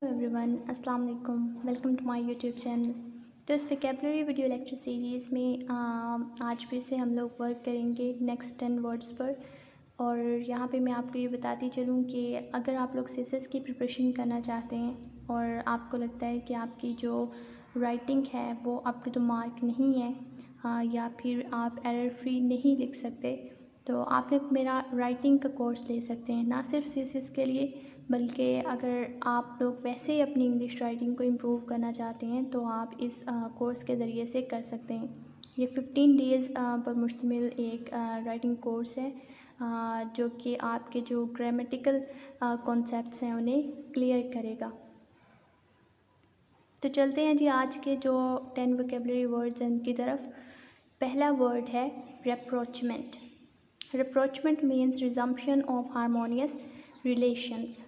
Everyone अस्सलाम वालेकुम, welcome to my YouTube channel. तो इस वोकैबुलरी वीडियो लेक्चर सीरीज़ में आज फिर से हम लोग वर्क करेंगे नेक्स्ट 10 वर्ड्स पर। और यहाँ पे मैं आपको ये बताती चलूँ कि अगर आप लोग CSS की प्रिपरेशन करना चाहते हैं और आपको लगता है कि आपकी जो राइटिंग है वो अप टू द मार्क नहीं है, या फिर आप एरर फ्री नहीं लिख सकते, तो आप लोग मेरा राइटिंग का कोर्स ले सकते हैं। ना सिर्फ CSS के लिए, बल्कि अगर आप लोग वैसे ही अपनी इंग्लिश राइटिंग को इम्प्रूव करना चाहते हैं तो आप इस कोर्स के ज़रिए से कर सकते हैं। ये 15 डेज़ पर मुश्तमिल एक राइटिंग कोर्स है, जो कि आपके जो ग्रामेटिकल कॉन्सेप्ट्स हैं उन्हें क्लियर करेगा। तो चलते हैं जी आज के जो 10 वोकैबुलरी वर्ड्स हैं उनकी तरफ। पहला वर्ड है rapprochement. Rapprochement means resumption of harmonious relations.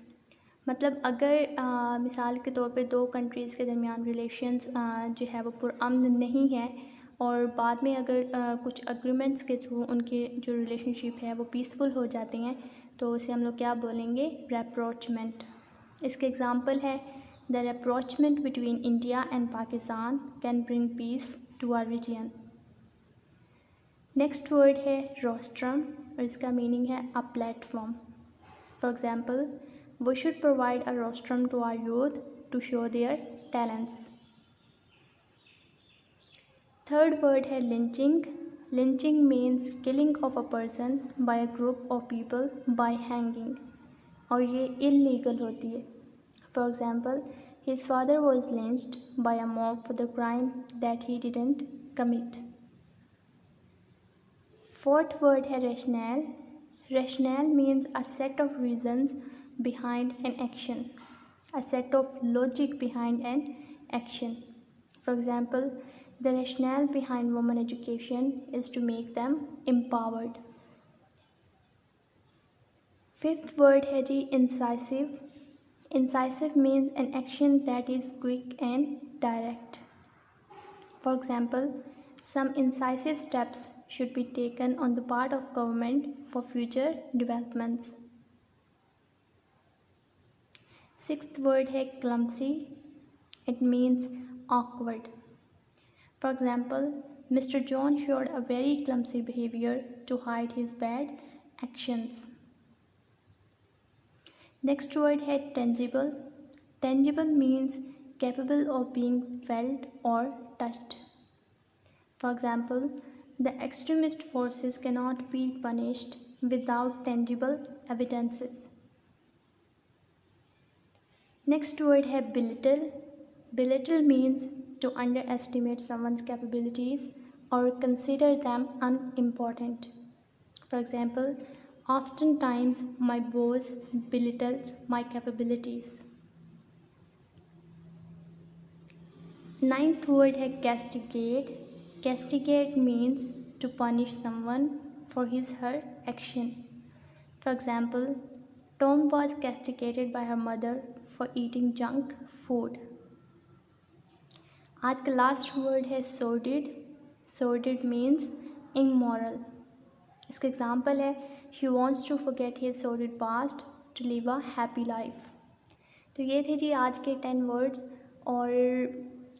मतलब अगर मिसाल के तौर पे दो कंट्रीज़ के दरमियान रिलेशंस जो है वो पुरअमन नहीं है और बाद में अगर कुछ अग्रीमेंट्स के थ्रू उनके जो रिलेशनशिप है वो पीसफुल हो जाते हैं, तो उसे हम लोग क्या बोलेंगे? रिप्रोचमेंट। इसके एग्जांपल है the rapprochement between India and Pakistan can bring peace to our region. Next word है रोस्ट्रम और इसका मीनिंग है a platform. For example, we should provide a rostrum to our youth to show their talents. Third word है lynching. Lynching means killing of a person by a group of people by hanging, और ये illegal होती है। For example, his father was lynched by a mob for the crime that he didn't commit. Fourth word है rationale. Rationale means a set of reasons behind an action, a set of logic behind an action. For example, the rationale behind women education is to make them empowered. Fifth word है जी incisive. Incisive means an action that is quick and direct. For example, some incisive steps should be taken on the part of government for future developments. Sixth word है clumsy. It means awkward. For example, Mr. John showed a very clumsy behavior to hide his bad actions. Next word है tangible. Tangible means capable of being felt or touched. For example, the extremist forces cannot be punished without tangible evidences. Next word है belittle. Belittle means to underestimate someone's capabilities or consider them unimportant. For example, oftentimes my boss belittles my capabilities. Ninth word है castigate. Castigate means to punish someone for his or her action. For example, Tom was castigated by her mother for eating junk food. आज का last word है sordid. Sordid means immoral. इसका example है she wants to forget his sordid past to live a happy life. तो ये थे जी आज के 10 वर्ड्स, और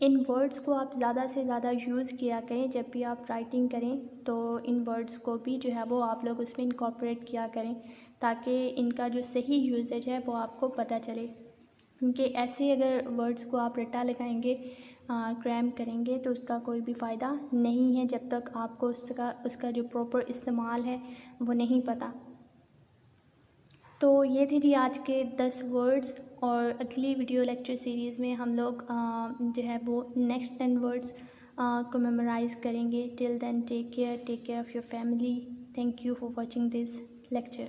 इन वर्ड्स को आप ज़्यादा से ज़्यादा यूज़ किया करें। जब भी आप राइटिंग करें तो इन वर्ड्स को भी जो है वो आप लोग उसमें इनकॉर्पोरेट किया करें, ताकि इनका जो सही यूजेज है वो आपको पता चले। क्योंकि ऐसे अगर वर्ड्स को आप रट्टा लगाएंगे, क्रैम करेंगे, तो उसका कोई भी फ़ायदा नहीं है जब तक आपको उसका जो प्रॉपर इस्तेमाल है वो नहीं पता। तो ये थे जी आज के 10 वर्ड्स, और अगली वीडियो लेक्चर सीरीज़ में हम लोग जो है वो नेक्स्ट 10 वर्ड्स को मेमोराइज़ करेंगे। Till then take care of your family. Thank you for watching this lecture.